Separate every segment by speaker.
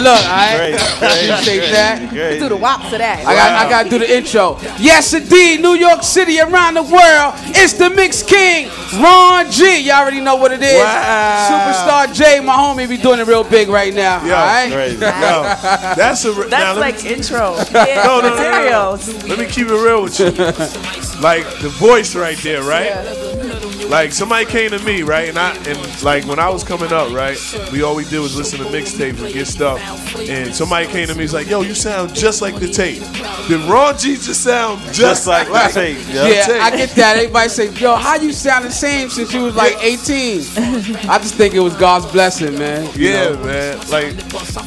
Speaker 1: look, all right? Appreciate that.
Speaker 2: Do the wops of that.
Speaker 1: I got to do the intro. Yes, indeed, New York City, around the world. It's the Mix King, Ron G. You already know what it is.
Speaker 3: Wow.
Speaker 1: Superstar J, my homie, be doing it real big right now.
Speaker 3: Yo,
Speaker 1: all right?
Speaker 3: That's
Speaker 2: like intro. Yeah,
Speaker 3: no.
Speaker 2: materials.
Speaker 3: Let me keep it real with you. Like the voice right there, right? Yeah. Like somebody came to me, right, and like when I was coming up, right, all we did was listen to mixtapes and get stuff. And somebody came to me, he's like, "Yo, you sound just like the tape." Did Ron G just sound just like the tape?
Speaker 1: Yeah, I get that. Everybody say, "Yo, how you sound the same since you was like 18?" I just think it was God's blessing, man. You know?
Speaker 3: Man. Like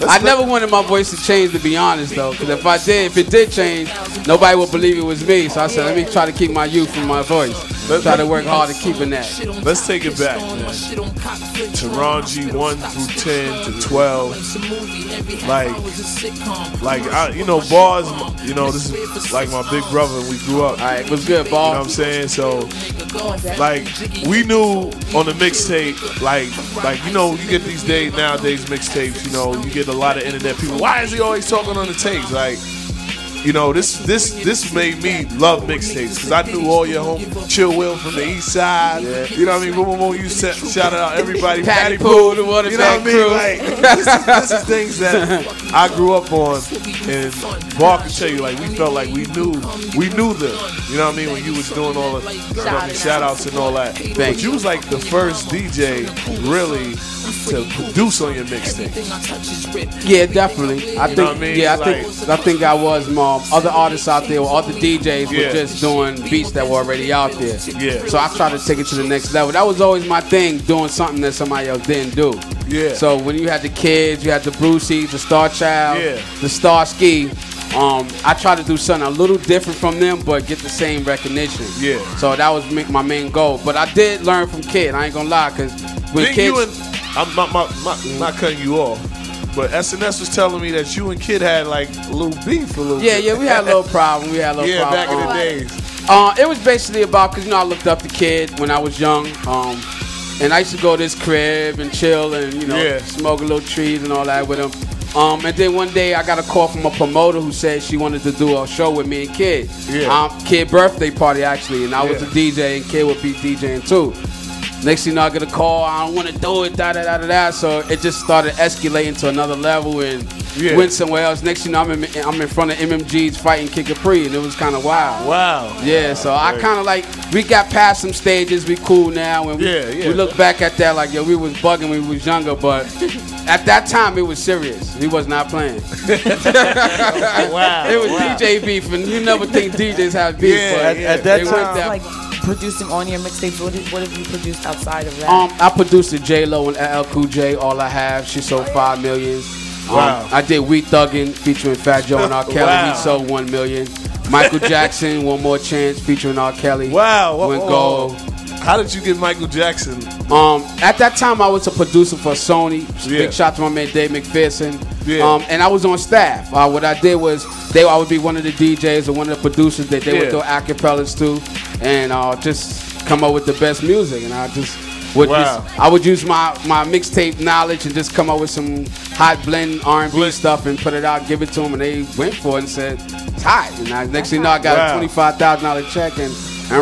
Speaker 1: I never wanted my voice to change, to be honest, though, because if it did change, nobody would believe it was me. So I said, let me try to keep my youth in my voice. Let's try to work hard at keeping that.
Speaker 3: Let's take it back, man. To Ron G 1 through 10 to 12. Bars, this is like my big brother and we grew up.
Speaker 1: All right, what's good, Ball?
Speaker 3: You know what I'm saying? So, like, we knew on the mixtape, you get these nowadays mixtapes, you get a lot of internet people. Why is he always talking on the tapes? Like, this made me love mixtapes because I knew all your home Chill Will from the East Side. Yeah. You know what I mean? Boom, boom, boom. You shouted out everybody.
Speaker 1: Patty Pooh, the water.
Speaker 3: You know what I mean? Like, this is things that I grew up on, and Bar can tell you, like, we felt like we knew them. You know what I mean? When you was doing all the shout outs and all that. But you was like the first DJ really to produce on your mixtape.
Speaker 1: Yeah, definitely. I think.
Speaker 3: I mean?
Speaker 1: Yeah, I think I was. Other artists out there, or other DJs were just doing beats that were already out there.
Speaker 3: Yeah.
Speaker 1: So I tried to take it to the next level. That was always my thing, doing something that somebody else didn't do.
Speaker 3: Yeah.
Speaker 1: So when you had the Kids, you had the Bruceys, the Star Child, the Starsky. I tried to do something a little different from them, but get the same recognition. Yeah. So that was my main goal. But I did learn from Kid. I ain't gonna lie, because when Kids,
Speaker 3: I'm not cutting you off. But SNS was telling me that you and Kid had like a little beef, bit.
Speaker 1: Yeah, we had a little problem. Problem.
Speaker 3: Back in the days.
Speaker 1: It was basically about, because I looked up to Kid when I was young, and I used to go to his crib and chill and smoke a little trees and all that with him. And then one day I got a call from a promoter who said she wanted to do a show with me and Kid. Kid birthday party actually, and I was a DJ and Kid would be DJing too. Next thing you know, I get a call, I don't want to do it, So it just started escalating to another level and went somewhere else. Next thing you know, I'm in front of MMG's fighting Kid Capri, and it was kind of wild.
Speaker 3: Wow.
Speaker 1: Yeah, so I kind of like, we got past some stages, we cool now, and we look back at that like, we was bugging when we was younger, but at that time, it was serious. He was not playing.
Speaker 3: Wow.
Speaker 1: It was DJ beef, and you never think DJs have beef, but
Speaker 4: at that time,
Speaker 2: like producing on your mixtapes, what have you produced outside of that?
Speaker 1: I produced a J-Lo and LL Cool J, All I Have. She sold 5 million.
Speaker 3: Wow.
Speaker 1: I did We Thuggin' featuring Fat Joe and R. Kelly. He sold 1 million. Michael Jackson, One More Chance featuring R. Kelly.
Speaker 3: Wow.
Speaker 1: Went gold.
Speaker 3: How did you get Michael Jackson?
Speaker 1: At that time, I was a producer for Sony. Big shout to my man Dave McPherson. And I was on staff. What I did was, I would be one of the DJs or one of the producers that they would throw acapellas to, and just come up with the best music. And I just would I would use my mixtape knowledge and just come up with some hot blend R&B stuff and put it out, give it to them, and they went for it and said, it's hot. And next thing you know, I got a $25,000 check and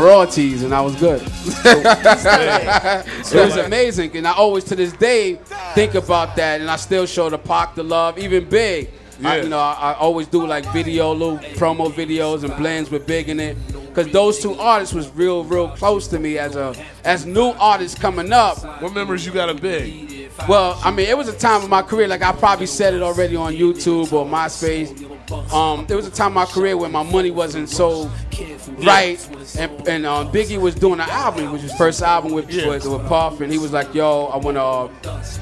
Speaker 1: royalties, and I was good. It was amazing, and I always to this day think about that, and I still show the Pac the love, even Big. I always do like little promo videos and blends with Big in it, because those two artists was real close to me as new artists coming up.
Speaker 3: What memories you got of Big?
Speaker 1: Well, I mean, it was a time of my career, like I probably said it already on YouTube or MySpace. There was a time in my career where my money wasn't so right, and Biggie was doing an album, which was his first album with Puff, and he was like, yo, I want to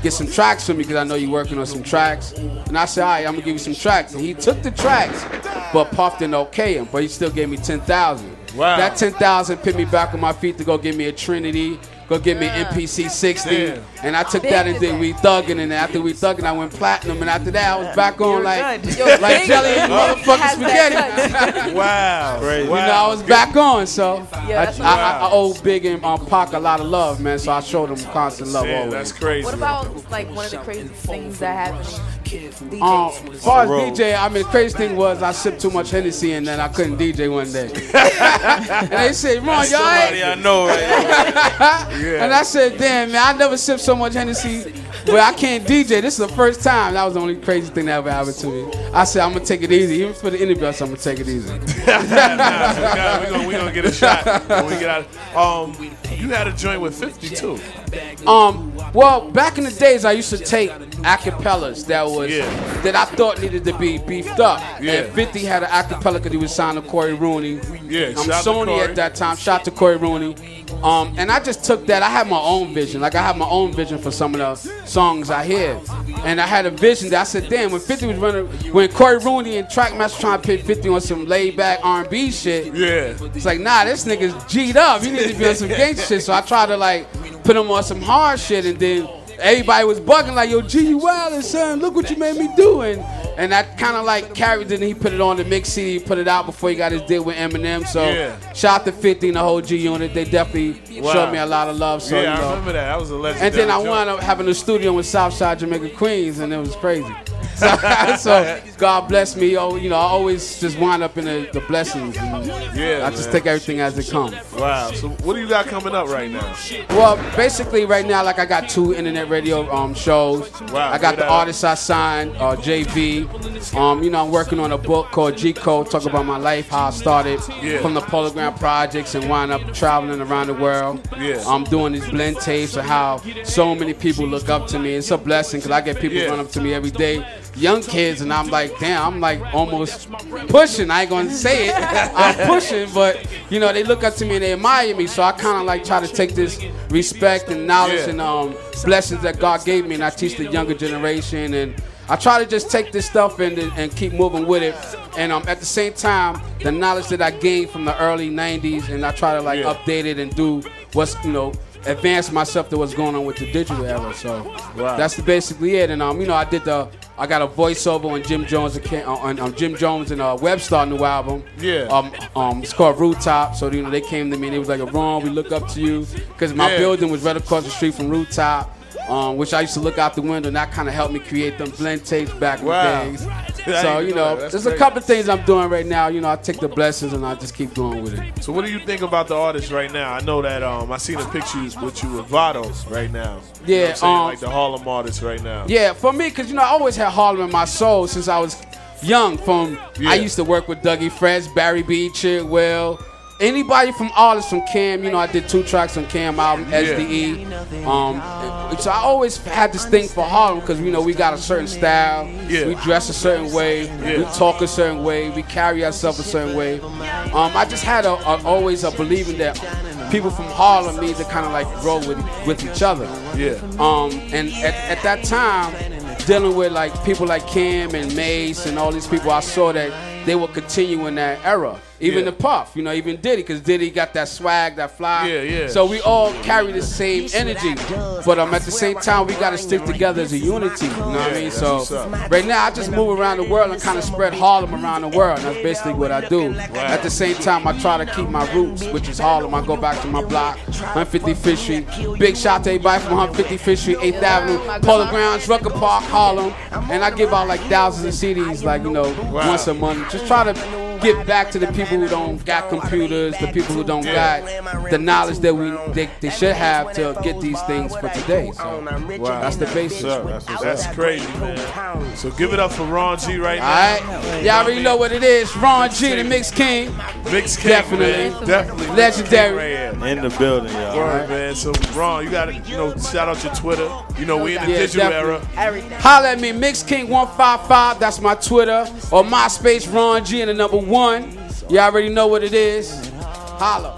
Speaker 1: get some tracks for me because I know you're working on some tracks. And I said, all right, I'm going to give you some tracks. And he took the tracks, but Puff didn't okay him, but he still gave me $10,000. Wow. That $10,000 put me back on my feet to go get me a Trinity, go get me an MPC 60, and I took that and did We Thuggin', and after We Thuggin', I went platinum, and after that, I was back on like jelly and motherfucking spaghetti.
Speaker 3: Wow.
Speaker 1: Crazy. I was back on, so I owe Big and Pac a lot of love, man, so I showed them constant love always.
Speaker 3: That's crazy.
Speaker 2: What about like one of the crazy things that happened
Speaker 1: As far as DJ, I mean, the crazy thing was I sipped too much Hennessy and then I couldn't DJ one day. And they said, Ron, y'all
Speaker 4: Somebody I know right
Speaker 3: Yeah.
Speaker 1: And I said, damn, man, I never sipped so much Hennessy, but I can't DJ. This is the first time. That was the only crazy thing that ever happened to me. I said, I'm going to take it easy. Even for the interview, I said, I'm going to take it easy.
Speaker 3: We're gonna get a shot when we get out. You had a joint with 50 too.
Speaker 1: Well, back in the days, I used to take acapellas that I thought needed to be beefed up.
Speaker 3: Yeah.
Speaker 1: And 50 had an acapella because he was signed to Corey Rooney.
Speaker 3: Yeah, shout to
Speaker 1: Sony
Speaker 3: Corey.
Speaker 1: at that time. Shout to Corey Rooney. And I just took that. I had my own vision. Like, I have my own vision for some of the songs I hear. And I had a vision that I said, damn, when 50 was running, when Corey Rooney and Trackmaster trying to pit 50 on some laid-back R&B shit,
Speaker 3: Yeah.
Speaker 1: it's like, nah, this nigga's G'd up. He need to be on some gangsta shit. So I tried to, like, put him on some hard shit, and then everybody was bugging like, yo, G, you wildin', son. Look what you made me do. And that kind of like carried it, and he put it on the mix CD, put it out before he got his deal with Eminem. So shout out to 50 and the whole G Unit. They definitely showed me a lot of love. So,
Speaker 3: Yeah,
Speaker 1: you know.
Speaker 3: I remember that. That was a legendary
Speaker 1: And then I
Speaker 3: joint.
Speaker 1: wound up having a studio in Southside Jamaica, Queens, and it was crazy. So God bless me. Oh, you know, I always just wind up in the blessings. And I just take everything as it comes.
Speaker 3: Wow. So what do you got coming up right now?
Speaker 1: Well, basically right now, like I got 2 internet radio shows.
Speaker 3: Wow,
Speaker 1: I got
Speaker 3: good
Speaker 1: the
Speaker 3: at
Speaker 1: artist I signed, JV. You know, I'm working on a book called G Code, talk about my life, how I started from the Polygram projects and wind up traveling around the world.
Speaker 3: Yeah.
Speaker 1: I'm doing these blend tapes of how so many people look up to me. It's a blessing because I get people run up to me every day, young kids, and I'm like, damn, I'm like almost pushing. I ain't gonna say it, I'm pushing, but you know, they look up to me and they admire me. So I kind of like try to take this respect and knowledge and blessings that God gave me, and I teach the younger generation, and I try to just take this stuff and keep moving with it. And at the same time, the knowledge that I gained from the early 90s, and I try to like update it and do what's, you know, advance myself to what's going on with the digital era. So that's basically it. And you know, I got a voiceover on Jim Jones on Jim Jones and Webstar new album.
Speaker 3: Yeah.
Speaker 1: It's called Rooftop. So you know, they came to me and it was like, Ron, we look up to you, because my building was right across the street from Rooftop. Which I used to look out the window, and that kind of helped me create them blend tapes back in the days. So, you know, there's a couple of things I'm doing right now. You know, I take the blessings and I just keep going with it.
Speaker 3: So what do you think about the artists right now? I know that I seen the pictures with you with Vado right now.
Speaker 1: Yeah,
Speaker 3: you know what I'm saying? Like the Harlem artists right now.
Speaker 1: Yeah, for me, because, you know, I always had Harlem in my soul since I was young. I used to work with Dougie Fresh, Barry B, Chig Will. Anybody from artists from Cam, you know, I did 2 tracks on Cam album, SDE. So I always had this thing for Harlem because, you know, we got a certain style. We dress a certain way. We talk a certain way. We carry ourselves a certain way. I just had always a believing that people from Harlem need to kind of like grow with each other. And at that time, dealing with like people like Cam and Mace and all these people, I saw that they will continue in that era. Even the Puff, you know, even Diddy, because Diddy got that swag, that fly. So we all carry the same energy. But at the same time, we got to stick together as a unity, you know what I mean? So right now, I just move around the world and kind of spread Harlem around the world. And that's basically what I do. At the same time, I try to keep my roots, which is Harlem. I go back to my block, 155th Street. Big shout to everybody from 155th Street, 8th Avenue, Polo Grounds, Rucker Park, Harlem. And I give out like thousands of CDs, like, you know, once a month. Just try to give back to the people who don't got computers, the people who don't got the knowledge that they should have to get these things for today. So that's the basis.
Speaker 3: That's crazy, man. So give it up for Ron G right now.
Speaker 1: All right, y'all already know what it is. Ron G, the Mix King.
Speaker 3: Mix King,
Speaker 1: definitely,
Speaker 3: man. Definitely
Speaker 1: legendary.
Speaker 4: In the building, y'all.
Speaker 3: Word, man. So Ron, you gotta, you know, shout out your Twitter. You know, we in the digital era.
Speaker 1: Holla at me, Mix King 155. That's my Twitter, or MySpace, Ron G and the number 1. You already know what it is. Holla.